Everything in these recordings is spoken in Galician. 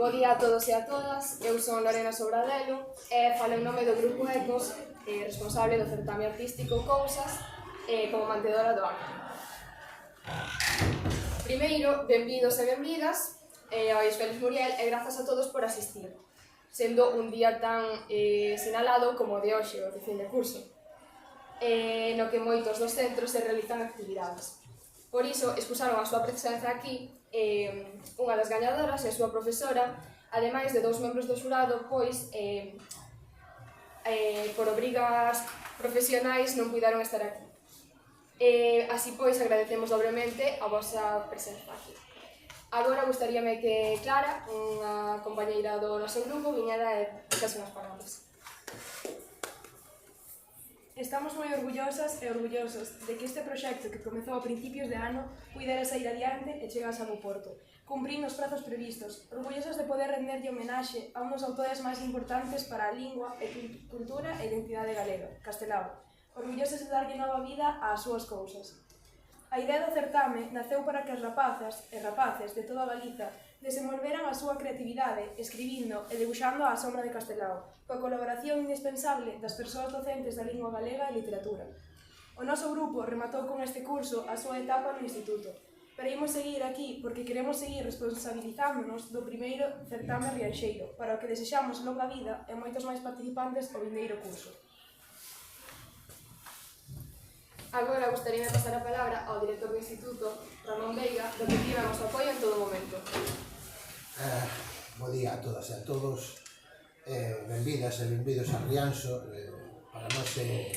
Bo día a todos e a todas, eu son Lorena Sobradelo e falo en nome do Grupo Ecos, responsable do certame artístico Cousas, como mantedora do acto. Primeiro, benvidos e benvidas ao Félix Muriel e grazas a todos por asistir, sendo un día tan sinalado como o de hoxe, o de fin de curso, no que moitos dos centros se realizan actividades. Por iso, excusaron a súa presenza aquí unha das gañadoras e a súa profesora, ademais de 2 membros do xurado, pois, por obrigas profesionais non puidaron estar aquí. Así pois, agradecemos dobremente a vosa presenza aquí. Agora gustaríame que Clara, unha compañeira do noso grupo, viñera e dixese unhas palabras. Estamos moi orgullosas e orgullosos de que este proxecto que comezou a principios de ano puidera sair adiante e chegase a bo porto, cumprindo os prazos previstos, orgullosos de poder renderlle homenaxe a un dos autores máis importantes para a lingua e cultura e identidade galega, Castelao, orgullosos de darlle nova vida ás súas cousas. A idea do certame naceu para que as rapazas e rapaces de toda a Galiza desenvolveran a súa creatividade escribindo e debuxando á sombra de Castelao, coa colaboración indispensable das persoas docentes da lingua galega e literatura. O noso grupo rematou con este curso a súa etapa no instituto, pero imos seguir aquí porque queremos seguir responsabilizándonos do primeiro certame rianxeiro, para o que desexamos longa vida e moitos máis participantes o vindeiro curso. Agora gustaríame pasar a palabra ao director do Instituto, Ramón Veiga, do que tiven o noso apoio en todo momento. Bo día a todas e a todos, benvidas e benvidos a Rianxo. Para nós é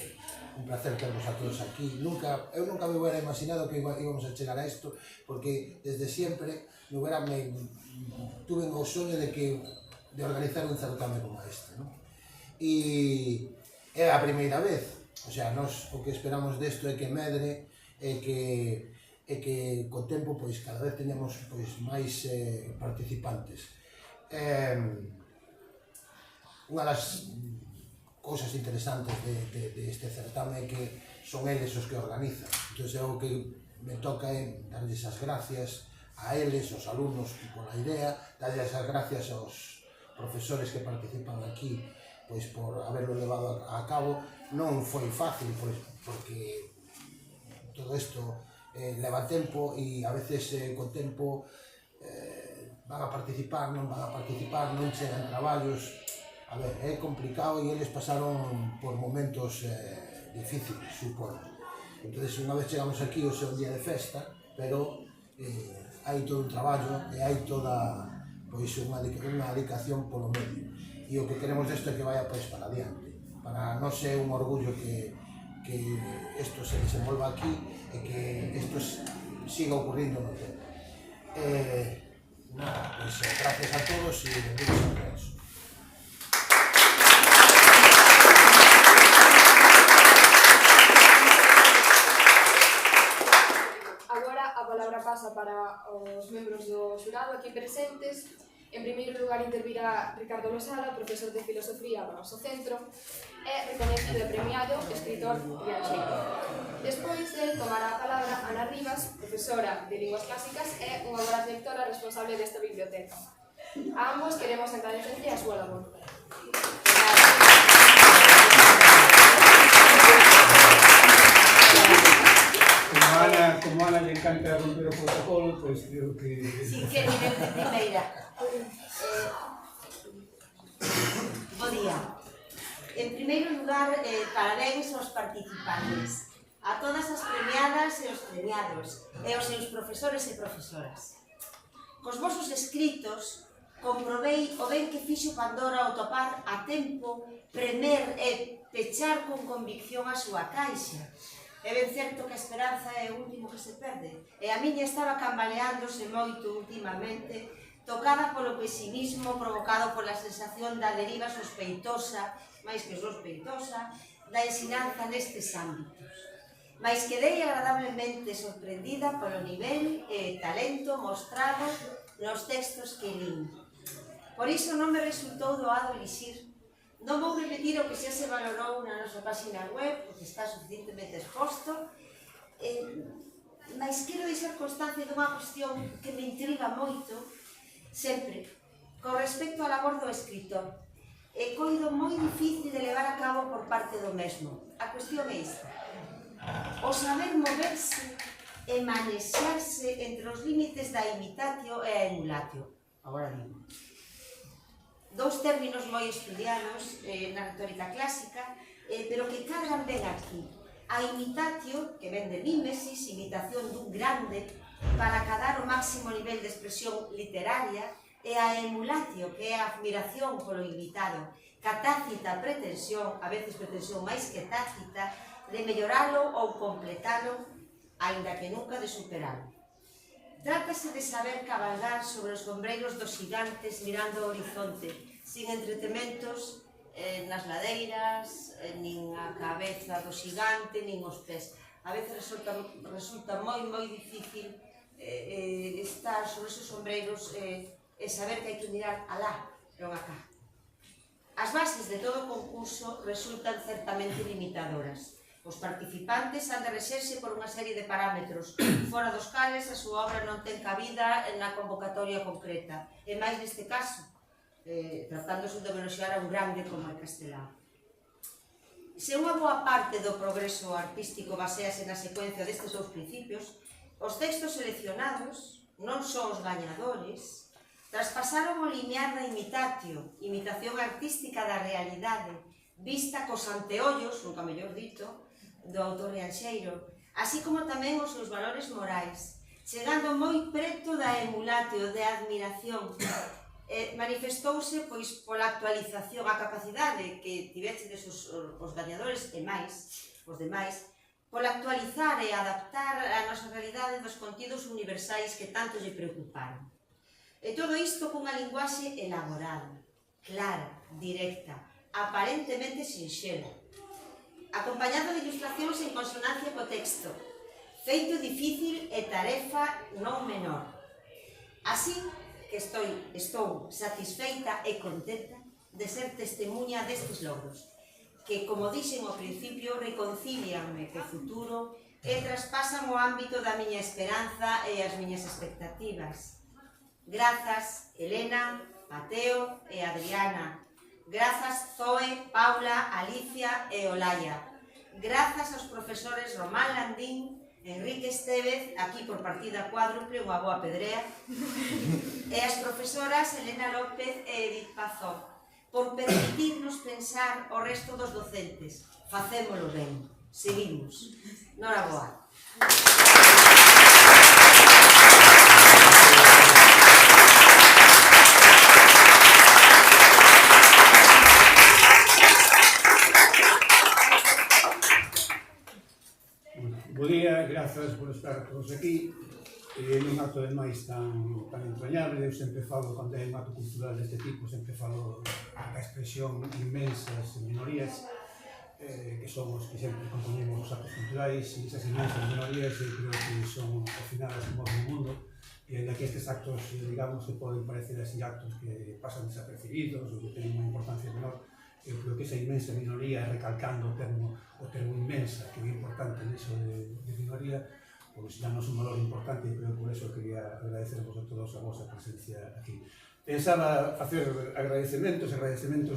un placer termos a todos aquí. Eu nunca me hubiera imaginado que íbamos a chegar a isto, porque desde sempre tuve o soño de organizar un certame como este, non? E é a primeira vez. O sea, nós o que esperamos desto é que medre e que co tempo cada vez teñamos máis participantes. Unha das cousas interesantes deste certame é que son eles os que organizan. Entón, o que me toca é darlles as gracias a eles, aos alumnos pola idea, darlles as gracias aos profesores que participan aquí por haberlo levado a cabo. Non foi fácil, porque todo isto leva tempo e a veces co tempo van a participar, non van a participar, non chegan traballos. A ver, é complicado e eles pasaron por momentos difíciles, supoño. Entón, unha vez chegamos aquí, o seu día de festa, pero hai todo un traballo e hai toda unha dedicación polo medio. E o que queremos desto é que vaya para adiante. Para nós é un orgullo que isto se desenvolva aquí e que isto siga ocurrindo no tempo. Gracias a todos e benvidos a Rianxo. Agora a palabra pasa para os membros do xurado aquí presentes. En primeiro lugar intervirá Ricardo Losada, profesor de filosofía do noso centro e recoñecido e premiado escritor rianxeiro. Despois del tomará a palabra Ana Rivas, profesora de linguas clásicas e unha voraz lectora responsable desta biblioteca. A ambos queremos agradecerlle a súa labor. Como Ana le encanta romper o protocolo, pois creo que... Si, que nivel de primeira. Bo día. En primeiro lugar, parabéns aos participantes, a todas as premiadas e os premiados, e aos seus profesores e profesoras. Cos vosos escritos, comprobei o ben que fixo Pandora ao topar a tempo, premer e pechar con convicción a súa caixa. É ben certo que a esperanza é o último que se perde, e a miña estaba cambaleándose moito últimamente, tocada polo pesimismo provocado pola sensación da deriva sospeitosa, máis que sospeitosa, da ensinanza nestes ámbitos. Mais quedei agradablemente sorprendida polo nivel e talento mostrado nos textos que lin. Por iso non me resultou doado elixir. Non vou repetir o que xa se valorou na nosa página web, porque está suficientemente exposto, mas quero deixar constancia dunha cuestión que me intriga moito, sempre, con respecto á labor do escritor. E coido moi difícil de levar a cabo por parte do mesmo. A cuestión é esta. O saber moverse e manexarse entre os límites da imitatio e a emulatio. Agora digo. Dous términos moi estudiados na retórica clásica, pero que cadran ben aquí. A imitatio, que ven de mimesis, imitación dun grande, para acadar o máximo nivel de expresión literaria, e a emulatio, que é a admiración polo imitado, ca tácita pretensión, a veces pretensión máis que tácita, de melloralo ou completalo, aínda que nunca de superalo. Trátase de saber cabalgar sobre os ombreiros dos gigantes mirando ao horizonte, sin entretementos nas ladeiras, nin a cabeza do xigante, nin os pés. A veces resulta moi difícil estar sobre esos ombreiros e saber que hai que mirar alá, non acá. As bases de todo o concurso resultan certamente limitadoras. Os participantes han de rexerse por unha serie de parámetros, fora dos cales a súa obra non ten cabida na convocatoria concreta. E máis neste caso, tratándose de homenaxear a un grande como é Castelao. Se unha boa parte do progreso artístico basease na secuencia destes dous principios, os textos seleccionados, non só os gañadores, traspasaron o linear da imitatio, imitación artística da realidade, vista cos anteollos, nunca mellor dito, do autor Rianxeiro, así como tamén os seus valores morais, chegando moi preto da emulatio, de admiración. Manifestouse pois pola actualización, a capacidade que tivechedes os gañadores e máis, os demais, pola actualizar e adaptar a nosa realidade dos contidos universais que tanto lle preocuparon. E todo isto cunha linguaxe elaborada, clara, directa, aparentemente sinxela, acompañado de ilustracións en consonancia co texto, feito difícil e tarefa non menor. Así que estou satisfeita e contenta de ser testemunha destes logros, que, como dixen ao principio, reconcílianme co futuro e traspasan o ámbito da miña esperanza e as miñas expectativas. Grazas, Elena, Mateo e Adriana. Grazas, Zoe, Paula, Alicia e Olaya. Grazas aos profesores Román Landín, Enrique Estevez, aquí por partida cuádruple, unha boa pedrea, e as profesoras Elena López e Edith Pazón, por permitirnos pensar o resto dos docentes. Facémolo ben. Seguimos. Noraboa. Bo día, grazas por estar todos aquí. Nun acto de máis tan entrañable, eu sempre falo, cando hai un acto cultural deste tipo, sempre falo da expresión inmensas minorías, que son os que sempre componemos os actos culturais, e esas inmensas minorías eu creo que son ao final as que moven o mundo, e ainda que estes actos, digamos, que poden parecer así actos que pasan desapercibidos ou que teñen unha importancia menor, eu creo que esa inmensa minoría, recalcando o termo inmensa, que é importante niso de minoría, pois danos un valor importante e creo que por eso quería agradecervos a todos a vosa presencia aquí. Pensaba facer agradecementos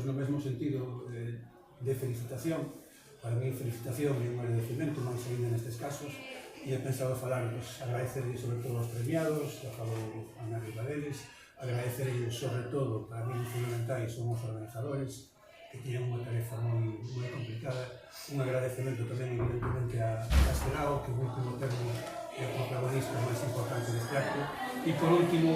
no mesmo sentido de felicitación. Para mí felicitación é un agradecemento, máis ainda nestes casos, e he pensado falar, agradecerles sobre todo aos premiados, xa falou Ana Rivadeles, agradecerles sobre todo, para mí fundamentais son os organizadores, que tiñan unha tarefa moi complicada. Un agradecemento tamén, evidentemente, a Castelao, que o último termo é o protagonista máis importante deste acto. E, por último,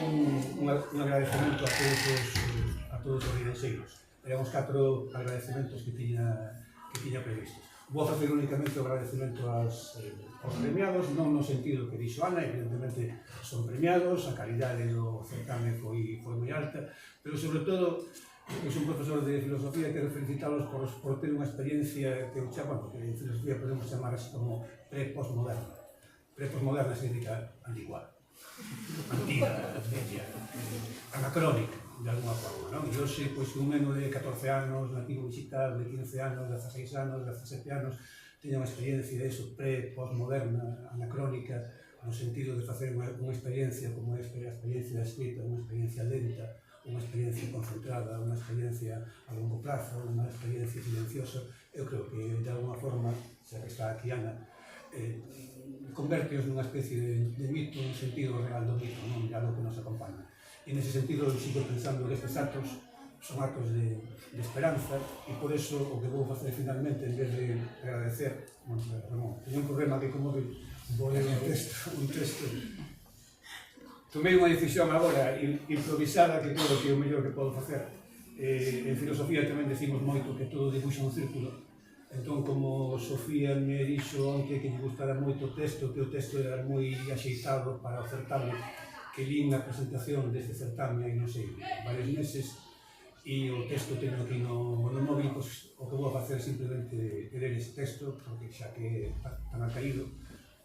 un agradecemento a todos os rianxeiros. Eran os 4 agradecementos que tiña previstos. Vou facer únicamente o agradecemento aos premiados, non no sentido que dixo Ana, evidentemente son premiados, a calidade do certame foi moi alta, pero, sobre todo, eu sou un profesor de filosofía e quero felicitalos por ter unha experiencia que eu chamo, porque en filosofía podemos chamar así como pre-postmoderna. Pre-postmoderna significa antigua, antiga, media, anacrónica, de alguma forma, non? E hoxe, pois, un neno de 14 anos, nativo digital, de 15 anos, de 16 anos, de 17 anos, teña unha experiencia de eso, pre-postmoderna, anacrónica, no sentido de facer unha experiencia como é a experiencia da escrita, unha experiencia lenta, unha experiencia concentrada, unha experiencia a longo prazo, unha experiencia silenciosa. Eu creo que, de alguma forma, xa que está aquí Ana, converteos nunha especie de mito, un sentido real do mito, non de algo que nos acompaña. E nese sentido, eu sigo pensando que estes actos son actos de esperanza, e por eso o que vou facer finalmente, en vez de agradecer, teño un problema que, como vou ler un texto, tomei unha decisión agora improvisada que creo que é o mellor que podo facer. En filosofía tamén decimos moito que todo dibuxa un círculo. Entón, como Sofía me dixo onte que lle gustara moito o texto, que o texto era moi axeitado para o certame, que lín a presentación deste certame hai, non sei, varios meses, e o texto teño aquí no móvil, pois o que vou a facer simplemente é ler este texto, porque xa que tan acaído,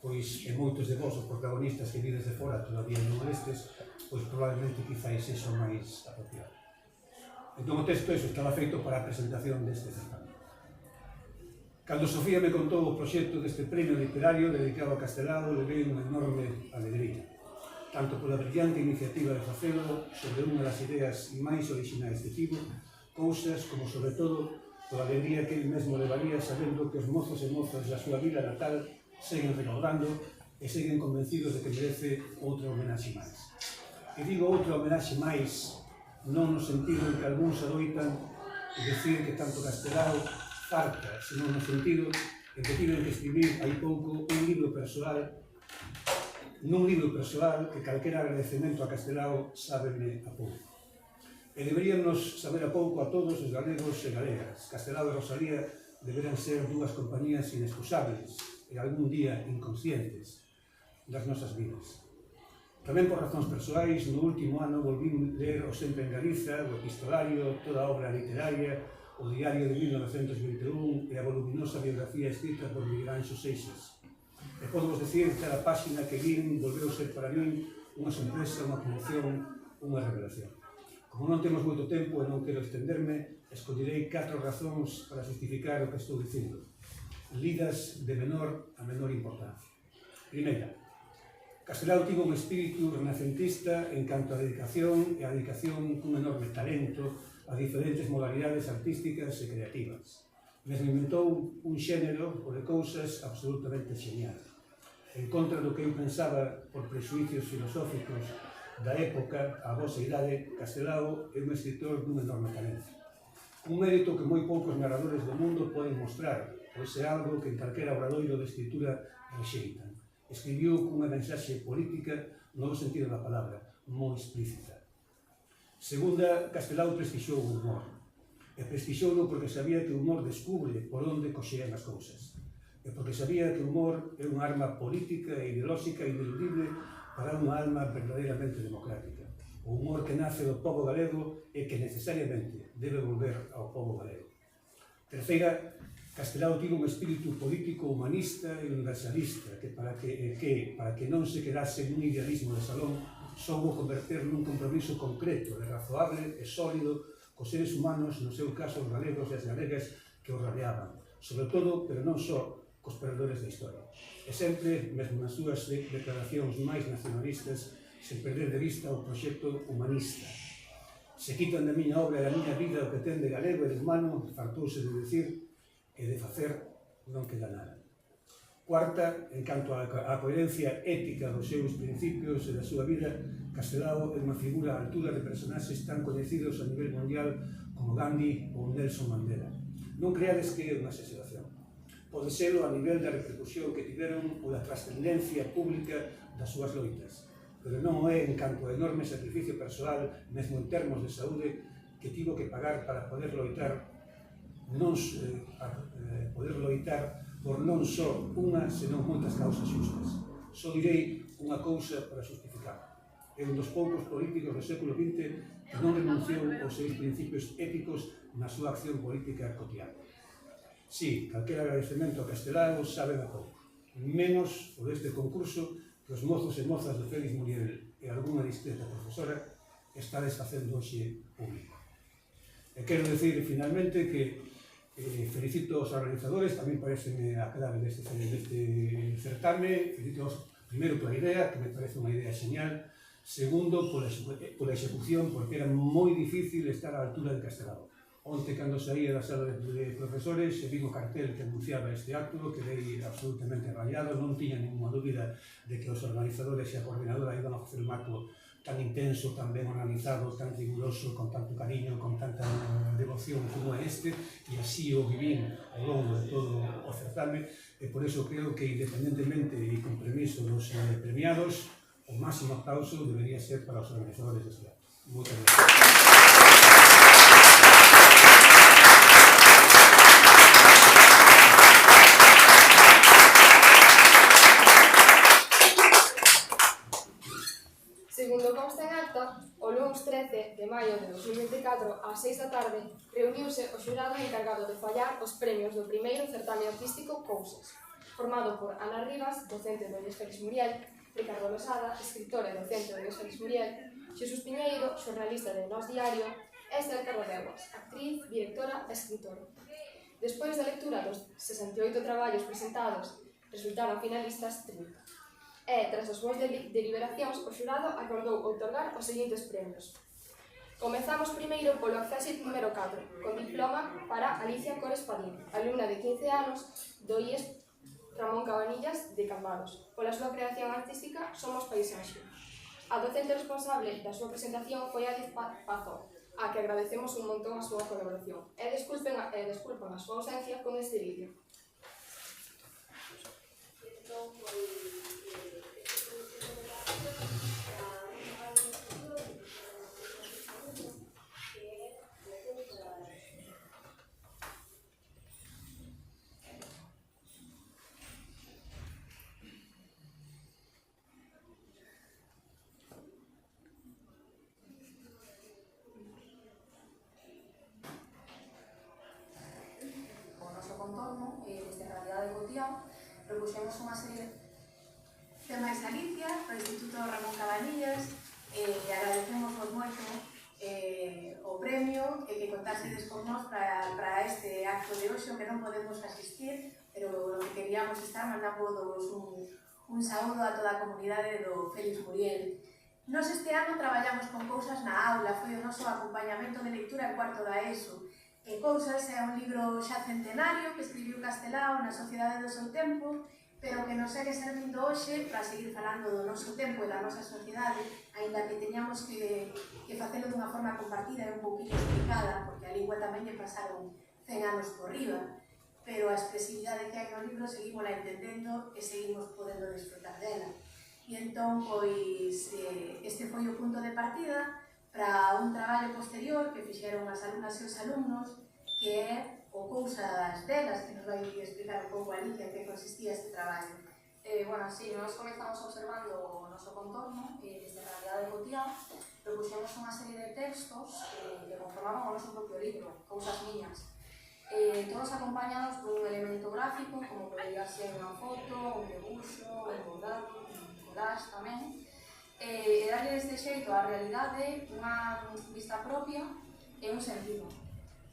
pois e moitos de vos, os protagonistas que vides de fora todavía non estes, pois probablemente quizáis iso máis apropiado. Entón o texto estaba feito para a presentación deste certame. Cando Sofía me contou o proxecto deste premio literario dedicado a Castelao, levei unha enorme alegría, tanto pola brillante iniciativa de facelo sobre unha das ideas máis orixinais que tivo, cousas como, sobre todo, pola alegría que ele mesmo levaría sabendo que os mozos e mozas da súa vila natal seguen recordando e seguen convencidos de que merece outra homenaxe máis. E digo outra homenaxe máis non no sentido en que algúns adoitan decir que tanto Castelao farta, senón no sentido en que tiven que escribir hai pouco un libro persoal, nun libro persoal que calquera agradecemento a Castelao sábeme a pouco. E deberíamos saber a pouco a todos os galegos e galegas. Castelao e Rosalía deberán ser dúas compañías inexcusables e algún día inconscientes das nosas vidas. Tamén por razóns persoais, no último ano volvín ler o Sempre en Galiza, o epistolario, toda a obra literaria, o diario de 1921 e a voluminosa biografía escrita por Miguel Anxo Seixas. E podemos decir que cada páxina que vin volveu ser para min unha sorpresa, unha conmoción, unha revelación. Como non temos moito tempo e non quero extenderme, escollerei 4 razóns para justificar o que estou dicindo, lidas de menor a menor importancia. Primeira, Castelao tivo un espírito renacentista en canto a dedicación e a dedicación cun enorme talento a diferentes modalidades artísticas e creativas. Mesmo inventou un xénero o de cousas absolutamente genial. En contra do que eu pensaba por prexuicios filosóficos da época, a vosa idade, Castelao é un escritor dun enorme talento. Un mérito que moi poucos narradores do mundo poden mostrar, pois é algo que en calquera obradoiro de escritura rexeitan. Escribiu cunha mensaxe política no sentido da palabra, moi explícita. Segunda, Castelao prestixou o humor. E prestixouno porque sabía que o humor descubre por onde coxean as cousas. E porque sabía que o humor é unha arma política e ideolóxica ineludible para unha alma verdadeiramente democrática. O humor que nace do pobo galego e que necesariamente debe volver ao pobo galego. Terceira, Castelao tivo un espírito político humanista e universalista que para que non se quedase nun idealismo de salón soubo converter nun compromiso concreto, razoable e sólido cos seres humanos, no seu caso os galegos e as galegas que os rodeaban, sobre todo, pero non só, cos perdedores da historia. E sempre, mesmo nas súas declaracións máis nacionalistas, sen perder de vista o proxecto humanista. Se quitan da miña obra e da miña vida o que ten de galego e de humano, fartouse de decir e de facer non queda nada. Cuarta, en canto á coherencia ética dos seus principios e da súa vida, Castelao é unha figura á altura de personaxes tan coñecidos a nivel mundial como Gandhi ou Nelson Mandela. Non creades que é unha exageración. Pode serlo a nivel da repercusión que tiveron ou da trascendencia pública das súas loitas, pero non é en canto a enorme sacrificio persoal, mesmo en termos de saúde, que tivo que pagar para poder loitar por non só unha, senón moitas causas xustas. Só direi unha cousa para justificar. É un dos poucos políticos do século XX que non renunciou aos seus principios éticos na súa acción política cotidiana. Si, calquera agradecemento a Castelao sabe a pouco, menos por este concurso que os mozos e mozas de Félix Muriel e algunha discreta profesora estades facendo hoxe público. E quero decir, finalmente, que felicito aos organizadores, tamén pareceme a clave deste certame, felicito primeiro pola idea, que me parece unha idea genial, segundo pola execución, porque era moi difícil estar á altura de Castelao. Onte, cando saía da sala de profesores, e vi o cartel que anunciaba este acto, quedei absolutamente rayado, non tiña ninguna dúbida de que os organizadores e a coordinadora iban a facer un acto tan intenso, tan ben organizado, tan riguroso, con tanto cariño, con tanta devoción como é este, e así o vivín ao longo de todo o certame, e por iso creo que, independentemente e con permiso dos premiados, o máximo aplauso debería ser para os organizadores deste acto. Moitas gracias. de maio de 2024, ás 6 da tarde, reuniuse o xurado encargado de fallar os premios do primeiro certame artístico Cousas, formado por Ana Rivas, docente do Luís Félix Muriel, Ricardo Losada, escritor e docente do Luís Félix Muriel, Xesús Piñeiro, xornalista de Nós Diario, e Esther Carrodeguas, actriz, directora e escritora. Despois da lectura dos 68 traballos presentados, resultaron finalistas 30. E, tras as boas deliberacións, o xurado acordou outorgar os seguintes premios. Comezamos primeiro polo Accessit número 4, con diploma para Alicia Cores Padín, alumna de 15 anos do IES Ramón Cabanillas de Cambados. Pola súa creación artística, Somos Paisaxe. A docente responsable da súa presentación foi Alice Pazón, a que agradecemos un montón a súa colaboración. E desculpen a súa ausencia con este vídeo. Desde a Realidade de Cotián, propuxemos unha serie de máis Alicia, do Instituto Ramón Cabanillas, e agradecemos moito o premio e que contasedes con nós para este acto de hoxe, que non podemos asistir, pero que queríamos estar mandando un saúdo a toda a comunidade do Félix Muriel. Nos este ano traballamos con Cousas na aula, foi o noso acompañamento de lectura en cuarto da ESO. Cousas é un libro xa centenario que escribiu Castelao na sociedade do seu tempo, pero que nos segue servindo hoxe para seguir falando do noso tempo e da nosa sociedade, aínda que teñamos que facelo dunha forma compartida e un pouquinho explicada, porque a lingua tamén lle pasaron 100 anos por riba, pero a expresividade que hai no libro seguímola entendendo e seguimos podendo disfrutar dela. E entón, pois, este foi o punto de partida para un traballo posterior que fixeron as alumnas e os alumnos, que é o Cousas delas, que nos vai explicar un pouco Alicia en que consistía este traballo. Sí, nós comezamos observando o noso contorno desde a Realidade de Cotián, propuxemos unha serie de textos que conformaban o noso propio libro, Cousas Miñas, todos acompañados dun elemento gráfico, como podría ser unha foto, un debuxo, un bordado, un collage tamén, e darlle deste xeito á realidade unha vista propia e un sentido.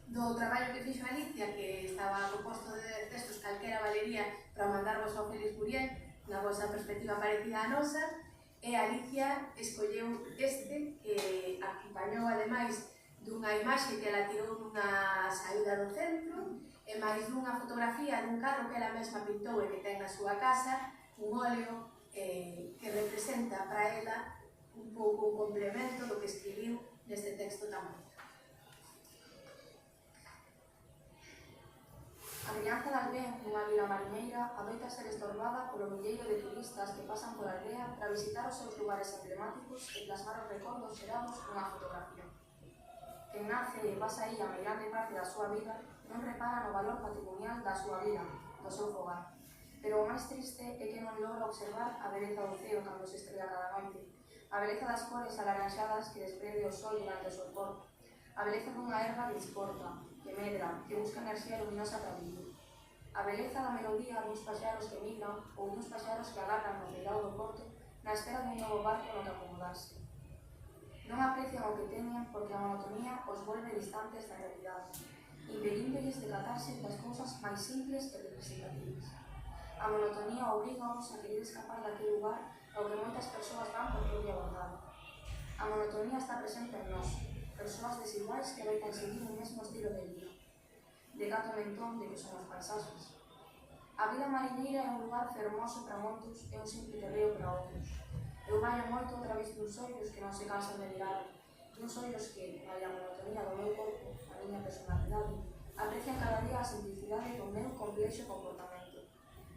Do traballo que fixo Alicia, que estaba composto de textos calquera valería para mandarvos ao Félix Muriel, na vosa perspectiva parecida á nosa, e Alicia escolleu este, que acompañou ademais dunha imaxe que ela tirou nunha saída do centro, e máis dunha fotografía dun carro que ela mesma pintou e que ten na súa casa, un óleo que representa para ela un pouco un complemento do que escribiu neste texto tan bonito. A crianza da aldea, nunha vila mariñeira, adoita ser estorbada polo milleiro de turistas que pasan pola aldea para visitar os seus lugares emblemáticos e plasmar os recordos xerados nunha fotografía. Quen nace e pasa aí a grande parte da súa vida non repara no valor patrimonial da súa vida, do seu fogar. Pero o máis triste é que non logra observar a beleza do ceo cando se estrella cada noite, a beleza das cores alaranxadas que desprende o sol durante o solpor, a beleza dunha erva que exporta, que medra, que busca enerxía luminosa para vivir, a beleza da melodía duns paxaros que migran ou duns paxaros que agarran no peirao do porto na espera dun novo barco no que acomodarse. Non aprecian o que teñen porque a monotonía os volve distantes da realidade, impedíndolles decatarse das cousas máis simples e representativas. A monotonía obriga-os a querer escapar daquele lugar ao que moitas persoas van por propia vontade. A monotonía está presente en nós, persoas desiguais que adoitan seguir o mesmo estilo de vida. Decato mentón de que son os paisaxes. A vida mariñeira é un lugar fermoso para moitos e un simple terreo para outros. Eu baño moito a través duns ollos que non se cansan de mirar, duns ollos que, na monotonía do meu corpo, a miña personalidade, aprecian cada día a simplicidade do meu complexo comportamento.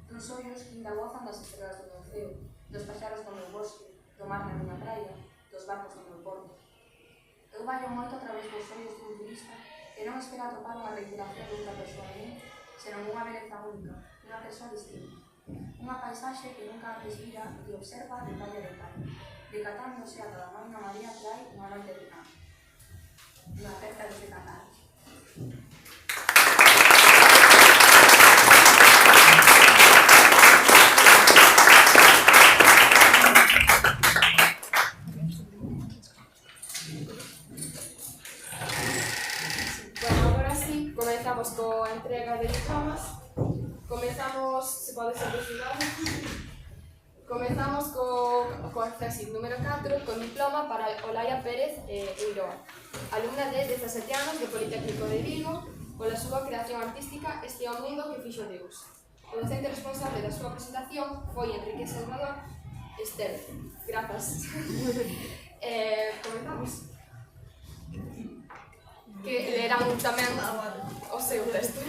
Duns ollos que ainda gozan das estrelas do meu ceo, dos paxaros do meu bosque, do mar na miña praia, dos barcos do meu porto. Eu baño moito a través dos ollos dun turista que non espera atopar unha reiteración dunha persoa en mí, senón unha beleza única, unha persoa distinta. Unha paisaxe que nunca antes vira e que observa detalle a detalle, decatándose a cada mãe na María que hai unha noite de campo. na festa de Carnaval. Bueno, agora sí, comenzamos coa entrega de diplomas. Comenzamos, se pode ser desfilado. Comenzamos co accessit número 4, con diploma para Olaia Pérez Eiroa, alumna de 17 anos do Politécnico de Vigo, pola súa creación artística Este é o mundo que fixo Deus. O docente responsable da súa presentación foi Enrique Salvador Esteve. Grazas. Comenzamos. Que lerán tamén o seu texto.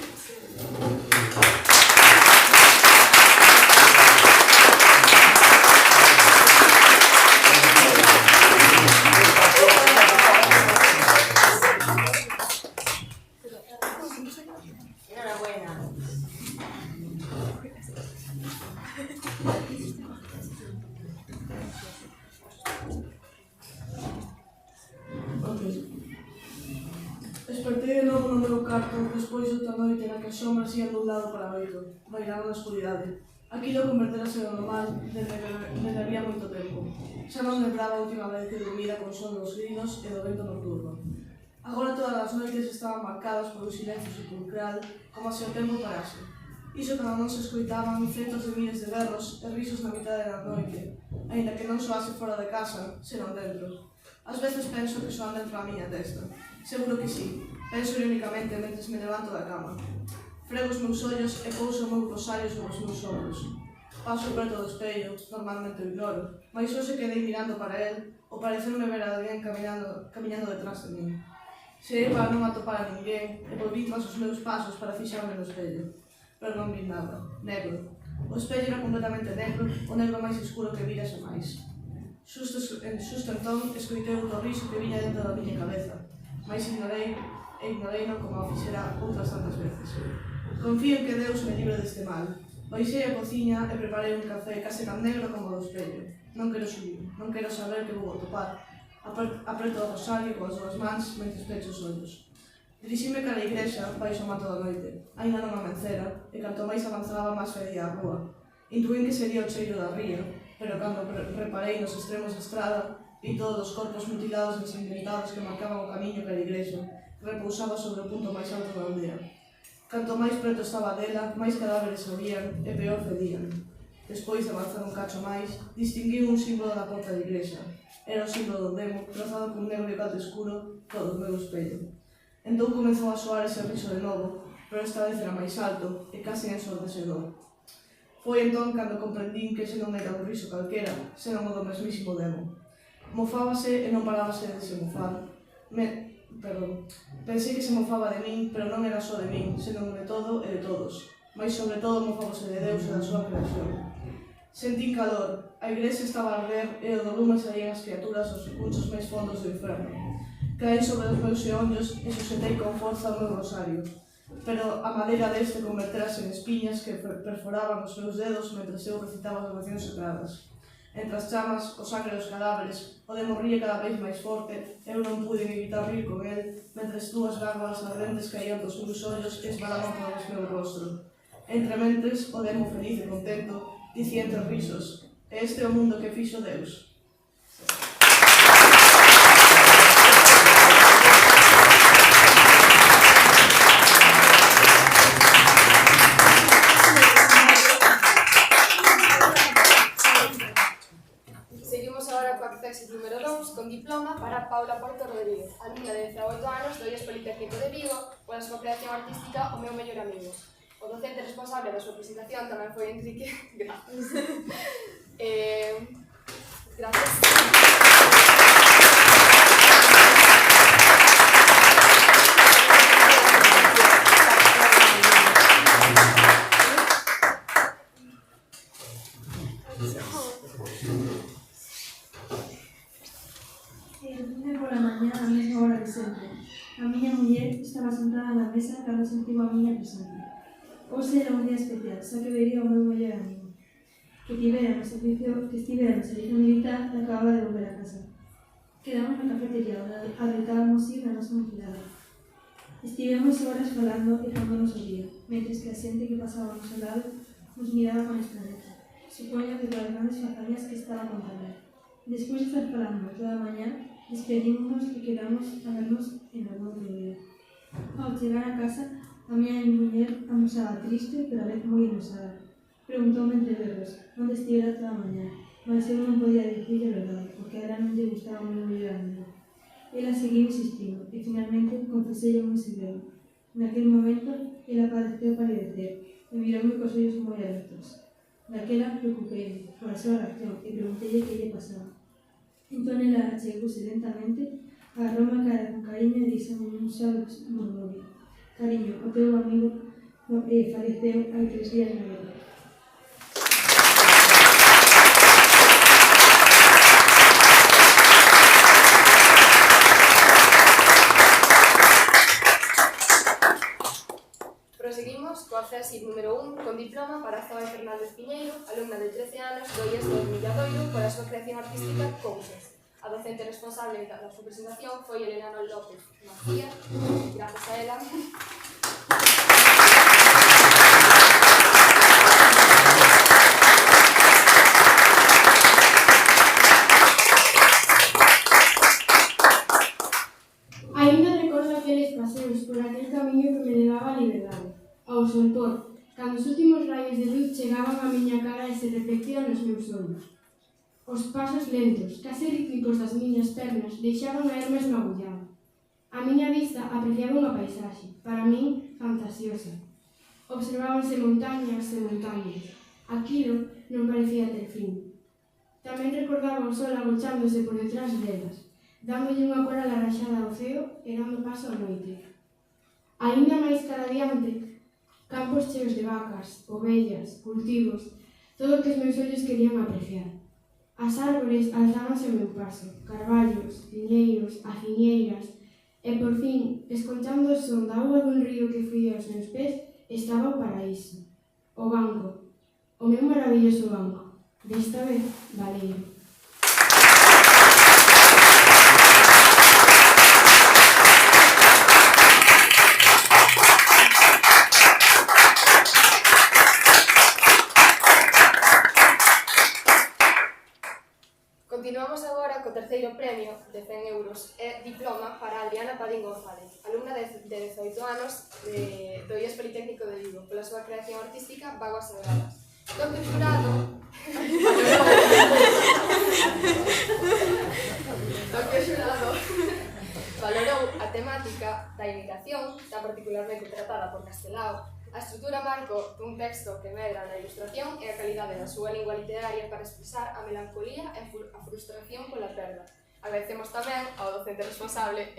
Enhorabuena. Despertei de novo no meu carto despois outra noite na que as sombras ian dun lado para outro, bailando na escuridade. Aquilo converterase no normal desde había moito tempo. Xa non lembraba a última vez que dormira con son dos grilos e do vento nocturno. Agora todas as noites estaban marcadas por un silencio sepulcral, como se o tempo parase. Iso cando non se escoitaban centos de miles de berros e risos na mitade da noite, aínda que non soase fora de casa, senón dentro. Ás veces penso que soan dentro da miña testa. Seguro que sí. Penso irónicamente mentres me levanto da cama. Frego os meus ollos e pouso o meu rosario sobre os meus ombros. Paso preto do espello, normalmente o ignoro, mas hoxe quedei mirando para el, ou parecerme ver a alguén camiñando detrás de min. Xerei para non atopar a ninguén e volví tras os meus pasos para fixarme no espello. Pero non vi nada. Negro. O espello era completamente negro, o negro máis escuro que vira xa máis. Xusto entón escoitei outro riso que viña dentro da miña cabeza, mais ignoreino como o fixera outras tantas veces. Confío en que Deus me libre deste mal. Baixei a cociña e preparei un café case tan negro como o do espello. Non quero subir, non quero saber que vou atopar. Apreto o rosario coas dúas mans mentres pecho os ollos. Dirixime cara a igrexa baixo o manto da noite. Ainda non amencera, e canto máis avanzaba máis feía a rúa. Intuín que sería o cheiro da ría, pero cando reparei nos extremos da estrada, vi todos os corpos mutilados e ensangrentados que marcaban o camiño cara a igrexa, que repousaba sobre o punto máis alto da aldea. Canto máis preto estaba dela, máis cadáveres habían e peor fedían. Despois de avanzar un cacho máis, distinguí un símbolo da porta da igrexa. Era o símbolo do demo, trazado con negro e caldo escuro, todo o meu espello. Entón comezou a soar ese riso de novo, pero esta vez era máis alto e case ensordecedor. Foi entón cando comprendín que ese non era un riso calquera, senón o do mesmísimo demo. Mofábase e non parábase de se mofar. Pensei que se mofaba de min, pero non era só de min, senón de todo e de todos. Mais sobre todo mofábase de Deus e da súa creación. Sentín calor, a igrexa estaba a arder e o do lume saían as criaturas aos recunchos máis fondos do inferno. Caí sobre os meus xeonllos e suxetei con forza o meu rosario, pero a madeira deste converterase en espiñas que perforaban os meus dedos mentres eu recitaba as oracións sagradas. Entre as chamas, o sangre dos cadáveres, o demo ría cada vez máis forte, eu non pude evitar rir con el, mentres dúas gárgolas ardentes caían dos meus ollos e esbalaban por o meu rostro. Entre mentes, o demo feliz e contento, dicía entre risos, e este é o mundo que fixo Deus. Número 2, con diploma para Paula Porto Rodríguez, alumna de 18 anos do IES Politécnico de Vigo, pola súa creación artística O meu mellor amigo. O docente responsable da súa presentación tamén foi Enrique. Gracias. Gracias. A miña muller estaba sentada na mesa cando sentiu a miña presencia. Hoxe era un día especial, xa que vería o meu mellor amigo, que estivera no servicio militar e acababa de volver a casa. Quedamos na cafetería onde adoitábamos ir na nosa mocidade. Estivemos horas falando e fándonos o día, mentres que a xente que pasaba ao noso lado nos miraba con estraneza. Supoño que todas as grandes fazañas que estaba a contar. Despois de estar falando toda a mañá, despedímonos e quedamos a vernos en algún outro día. Ao chegar a casa, a miña muller amosaba triste, pero a vez moi enusada. Preguntoume entre berros onde estivera toda a mañá, mas eu non podía dicirlle a verdade, porque a ela non lle gustaba o meu mellor amigo. Ela seguiu insistindo e finalmente confesei un segredo. Naquele momento, ela pareceu palidecer e miroume cos ollos moi abertos. Daquela preocupei por a súa reacción e pregunteille que lle pasaba. Entón ela achegouse lentamente, agarroume a cara con cariño e díxome un suave murmurio: "Cariño, o teu amigo faleceu hai 3 días na guerra". Proseguimos coa CESID número 1 con diploma para Zoe Fernández Piñeiro, alumna de 13 anos do IES de Milladoiro, pola súa creación artística Cousas. A docente responsable da súa presentación foi Elena López Macía. Grazas a ela. Ainda recordo aqueles paseos por aquel camiño que me levaba a liberdade, ao solpor, cando os últimos raios de luz chegaban á miña cara e se reflectían nos meus ollos. Os pasos lentos, case rítmicos das miñas pernas, deixaban a Hermes magullado. A miña vista apreciaba unha paisaxe, para min, fantasiosa. Observábanse montañas e montañas. Aquilo non parecía ter fin. Tamén recordaba o sol agochándose por detrás delas, dándolle unha cor alaranxada ao ceo e dando paso á noite. Aínda máis cara adiante, campos cheos de vacas, ovellas, cultivos, todo o que os meus ollos querían apreciar. As árbores alzábanse ao meu paso, carballos, piñeiros, aciñeiras, e por fin, escoitando o son da auga dun río que fui aos meus pés, estaba o paraíso. O banco, o meu maravilloso banco, desta vez, baleiro. Continuamos agora co terceiro premio de 100 euros e diploma para Adriana Padín González, alumna de 18 anos do IES Politécnico de Vigo, pola súa creación artística Vaguas Sagradas. Donde o xurado valorou a temática da imigración, tan particularmente tratada por Castelao, a estrutura marco dun texto que medra na ilustración e a calidade da súa lingua literaria para expresar a melancolía e a frustración pola perda. Agradecemos tamén ao docente responsable.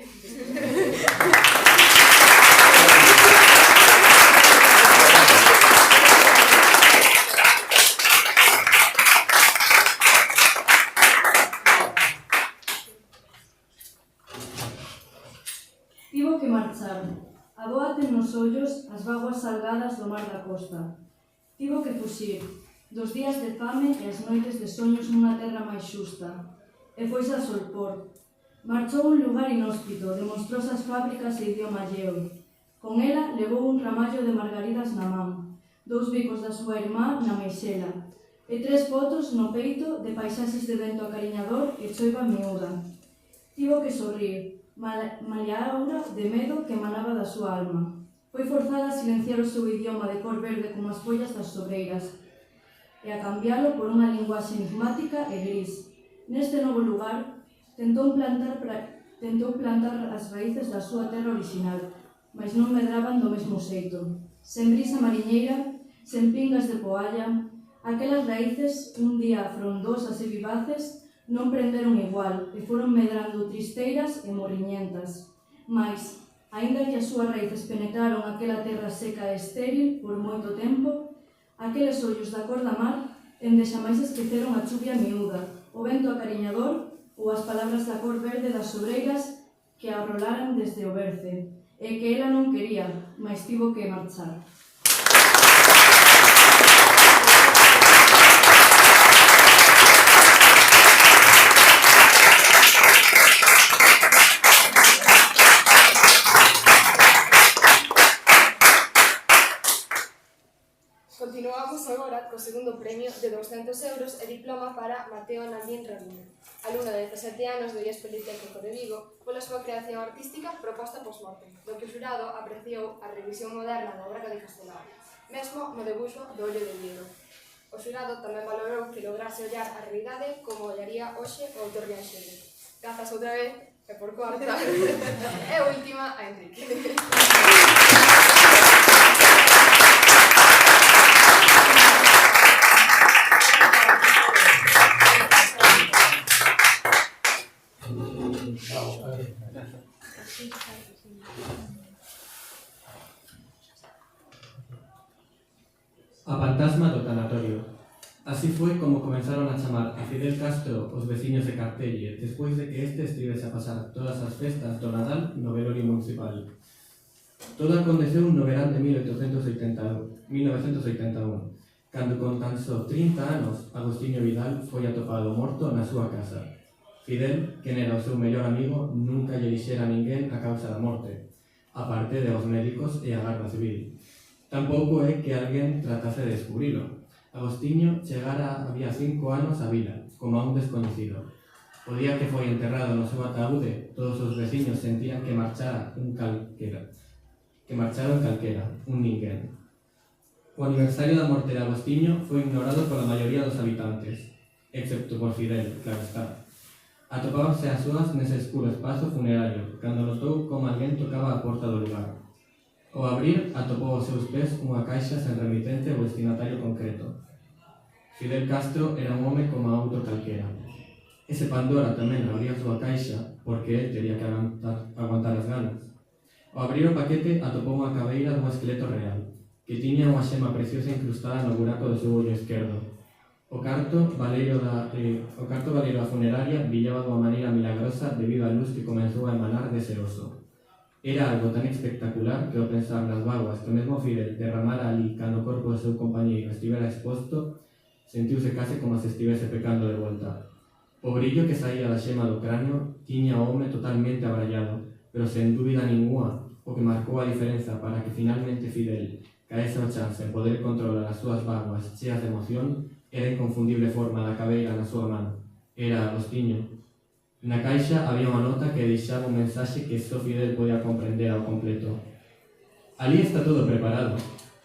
Tivo que marchar. Abóate nos ollos as vaguas salgadas do mar da costa. Tivo que fuxir dos días de fame e as noites de soños nunha terra máis xusta. E foise a solpor. Marchou un lugar inhóspito, de monstruosas fábricas e idioma lleo. Con ela levou un ramallo de margaridas na man, 2 bicos da súa irmá na meixela, e 3 fotos no peito de paisaxes de vento acariñador e choiva miúda. Tivo que sorrir, malia aura de medo que emanaba da súa alma. Foi forzada a silenciar o seu idioma de cor verde como as follas das sobreiras e a cambiálo por unha linguaxe enigmática e gris. Neste novo lugar, tentou plantar as raíces da súa terra orixinal, mas non medraban do mesmo xeito. Sen brisa mariñeira, sen pingas de poalla, aquelas raíces, un día frondosas e vivaces, non prenderon igual e foron medrando tristeiras e moriñentas. Mais, aínda que as súas raíces penetraron aquela terra seca e estéril por moito tempo, aqueles ollos da cor da mar endexamais esqueceron a chuvia miúda, o vento acariñador ou as palabras da cor verde das sobreiras que a rolaran desde o berce, e que ela non quería, mais tivo que marchar. agora co segundo premio de 200 euros e diploma para Mateo Nandín Rabino, alumno de 17 anos do IES Politécnico de Vigo, pola súa creación artística proposta post-mortem, do que o xurado apreciou a revisión moderna da obra de Castelao, mesmo no debuxo do ollo de Diego. O xurado tamén valorou que lograse ollar a realidade como ollaría hoxe o autor Rianxele. Grazas outra vez, e por cuarta, e última, a Enrique. A fantasma do tanatorio. Así foi como comenzaron a chamar a Fidel Castro os veciños de Cartelle despois de que este estivese a pasar todas as festas do Nadal no velorio municipal. Todo aconteceu no verán de 1981, cando con tan só 30 anos Agostinho Vidal foi atopado morto na súa casa. Fidel, quen era o seu mellor amigo, nunca lle dixera a ninguén a causa da morte, aparte de aos médicos e a Garda Civil. Tampouco é que alguén tratase de descubrilo. Agostinho chegara había 5 anos a vila, como a un descoñecido. O día que foi enterrado no seu ataúde, todos os veciños sentían que marchara un calquera, un ninguén. O aniversario da morte de Agostinho foi ignorado pola maioría dos habitantes, excepto por Fidel, claro está. Atopábanse as súas nese escuro espazo funerario, cando notou como alguén tocaba a porta do lugar. Ao abrir, atopou aos seus pés unha caixa sen remitente ou destinatario concreto. Fidel Castro era un home como a outro calquera. Ese Pandora tamén abría a súa caixa porque él teria que aguantar as ganas. Ao abrir o paquete, atopou unha cabeira dun esqueleto real, que tiña unha xema preciosa incrustada no buraco do seu ollo esquerdo. O carto valeiro da funeraria brillaba dunha maneira milagrosa debido á luz que comenzou a emanar dese oso. Era algo tan espectacular que ao pensar nas vaguas que o mesmo Fidel derramara ali cando o corpo do seu compañeiro estivera exposto, sentiuse case como se estivese pecando de volta. O brillo que saía da xema do cráneo tiña o home totalmente abrallado, pero sen dúbida ninguna, o que marcou a diferenza para que finalmente Fidel caese ao chance en poder controlar as súas vaguas cheas de emoción era a inconfundible forma da cabeira na súa mano. Era Agostinho. Na caixa había unha nota que deixaba un mensaxe que só Fidel podía comprender ao completo. Ali está todo preparado.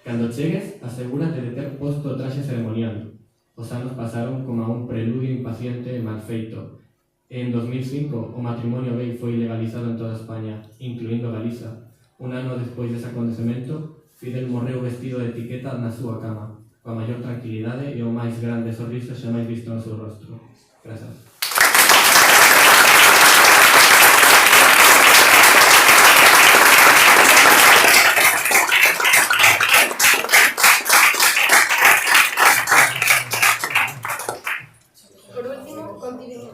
Cando chegues, asegúrate de ter posto o traxe ceremonial. Os anos pasaron como a un preludio impaciente e mal feito. En 2005, o matrimonio gay foi legalizado en toda España, incluindo Galiza. Un ano despois dese acontecemento, Fidel morreu vestido de etiqueta na súa cama, coa maior tranquilidade e o máis grande sorriso xa máis visto no seu rostro. Grazas.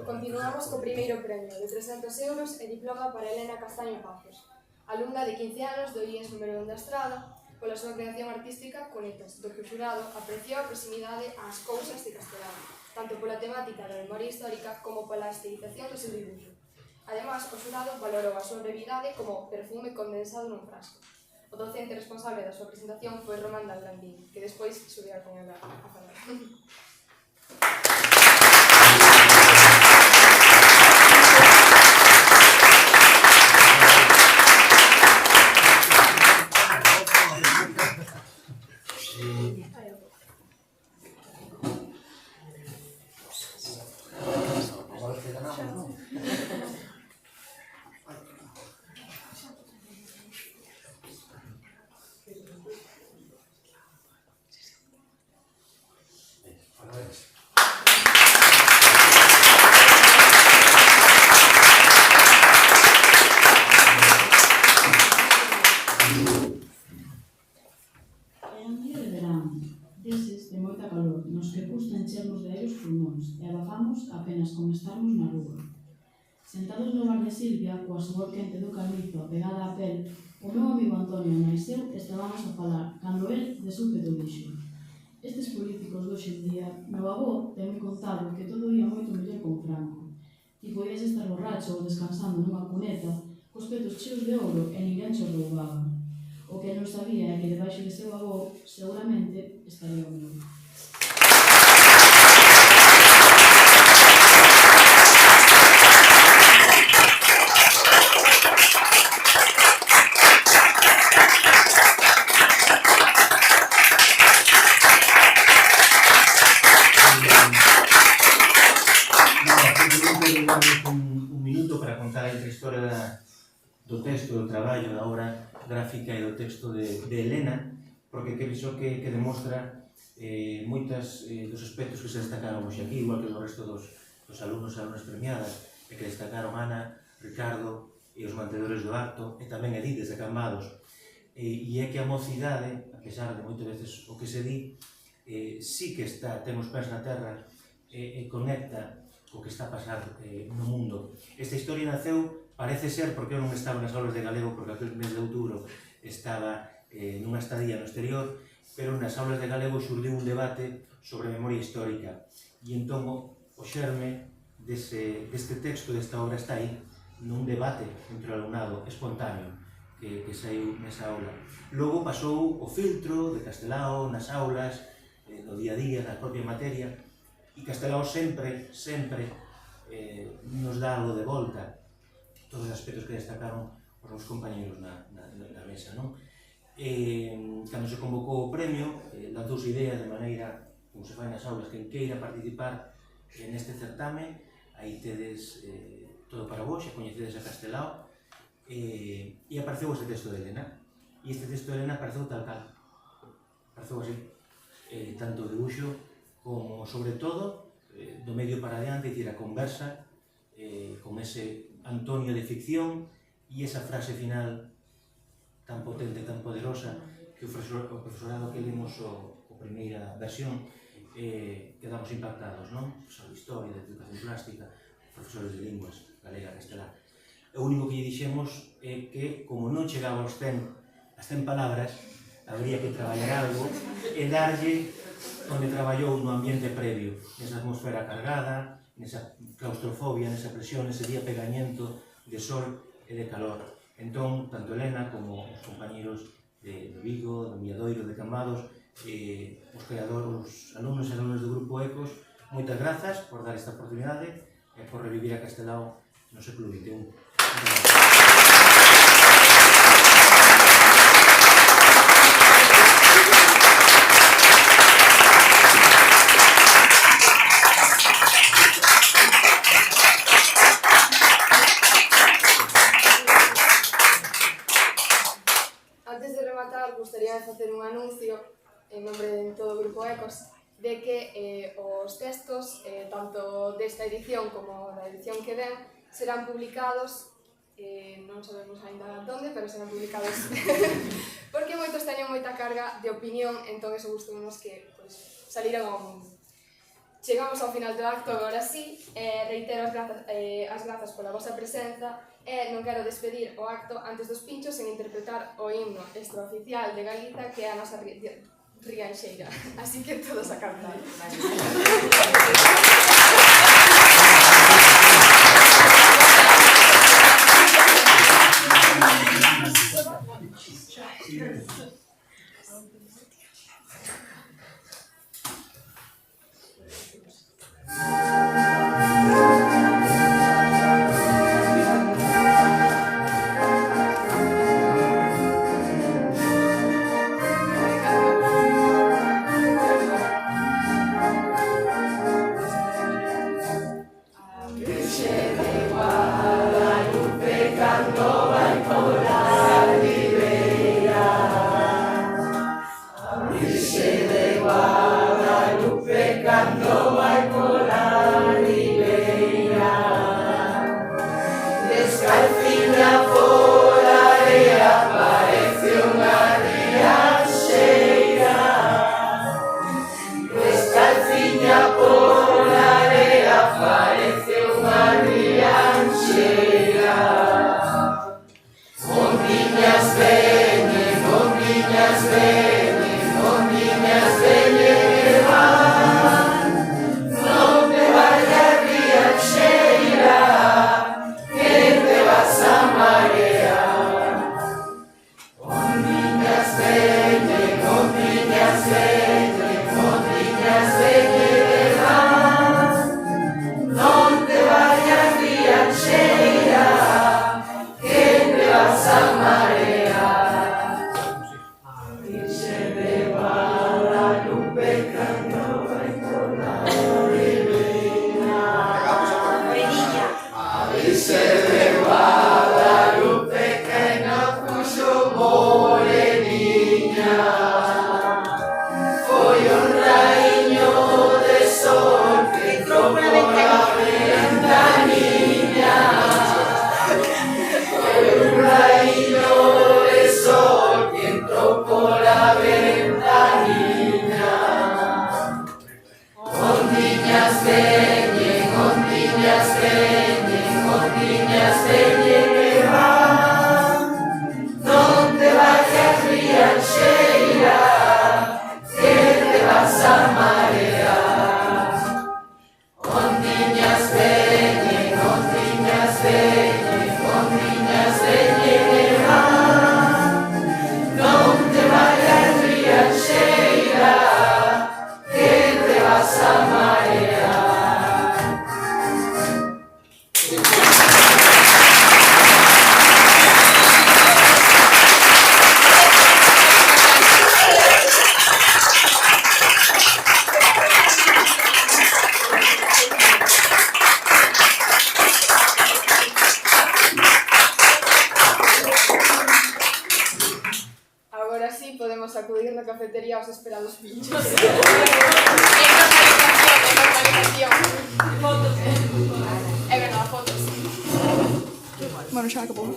Continuamos co primeiro premio de 300 euros e diploma para Elena Castaño Pazos, alumna de 15 anos do IES número 1 da Estrada, pola súa creación artística Conitas, do que o xurado apreciou a proximidade ás cousas de Castelao, tanto pola temática da memoria histórica como pola estilización do seu dibuixo. Ademais, o xurado valorou a súa brevidade como perfume condensado nun frasco. O docente responsable da súa presentación foi Román Dalgrandín, que despois subirá con ela a falar. apenas con estarmos na rúa. Sentados no bar de Silvia, coa suor quente do calizo apegada á pel, o meu amigo Antonio e máis eu estábamos a falar, cando el de súpeto dixo: estes políticos de hoxe en día, meu avó ten contado que todo ia moito mellor con Franco. Ti podías estar borracho ou descansando nunha cuneta, cos petos cheos de ouro e ninguén xo roubaba. O que non sabía é que debaixo de seu avó seguramente estaría o meu. do texto, do traballo, da obra gráfica e do texto de Elena, porque creo que demostra moitas dos aspectos que se destacaron hoxe aquí, igual que do resto dos alumnos e alumnas premiadas, e que destacaron Ana, Ricardo e os mantedores do acto, e tamén Edith desde Cambados. E é que a mocidade, a pesar de moitas veces o que se di, sí que ten os pés na terra e conecta co que está a pasar no mundo. Esta historia naceu, parece ser, porque eu non estaba nas aulas de galego, porque aquel mes de outubro estaba nunha estadía no exterior, pero nas aulas de galego xurdiu un debate sobre memoria histórica. E entón o xerme deste texto, desta obra, está aí, nun debate entre o alumnado espontáneo que saiu nesa aula. Logo pasou o filtro de Castelao nas aulas, no día a día, na propia materia, e Castelao sempre nos dá algo de volta, todos os aspectos que destacaron os meus compañeros na mesa, non? Cando se convocou o premio, lanzouse idea de maneira, como se fai nas aulas, quen queira participar neste certame, aí tedes todo para vos, xa coñecedes a Castelao, e apareceu este texto de Elena, e este texto de Elena apareceu tal cal, apareceu así, tanto o dibuixo como, sobre todo, do medio para adiante, dicir, a conversa con ese Antonio de ficción e esa frase final tan potente, tan poderosa, que o profesorado que lemos a primeira versión quedamos impactados, non? Profesor de Historia, de Educación Plástica, profesores de linguas, galega, castelá. O único que lle dixemos é que, como non chegaba aos 100 palabras, habría que traballar algo e darlle onde traballou no ambiente previo, nesa atmosfera cargada, nesa claustrofobia, nesa presión, nese día pegañento de sol e de calor. Entón, tanto Elena como os compañeros de Vigo, do Milladoiro, de Cambados, os creadores, os alumnos e alumnas do Grupo Ecos, moitas grazas por dar esta oportunidade e por revivir a Castelao no século XXI. Antes de rematar, gustaría facer un anuncio en nombre de todo o Grupo Ecos de que os textos, tanto desta edición como da edición que ven, serán publicados, non sabemos ainda onde, pero serán publicados porque moitos teñen moita carga de opinión, entón eso gustounos que saliran ao mundo. Chegamos ao final do acto, agora sí, reitero as grazas pola vosa presenza e non quero despedir o acto antes dos pinchos en interpretar o himno extraoficial de Galiza, que é a nosa rianxeira. Así que todos a cantar. Agora sí podemos acudir na cafetería aos esperados pinchos. Normalización. Fotos. É verdade, fotos. Bueno, xa acabou.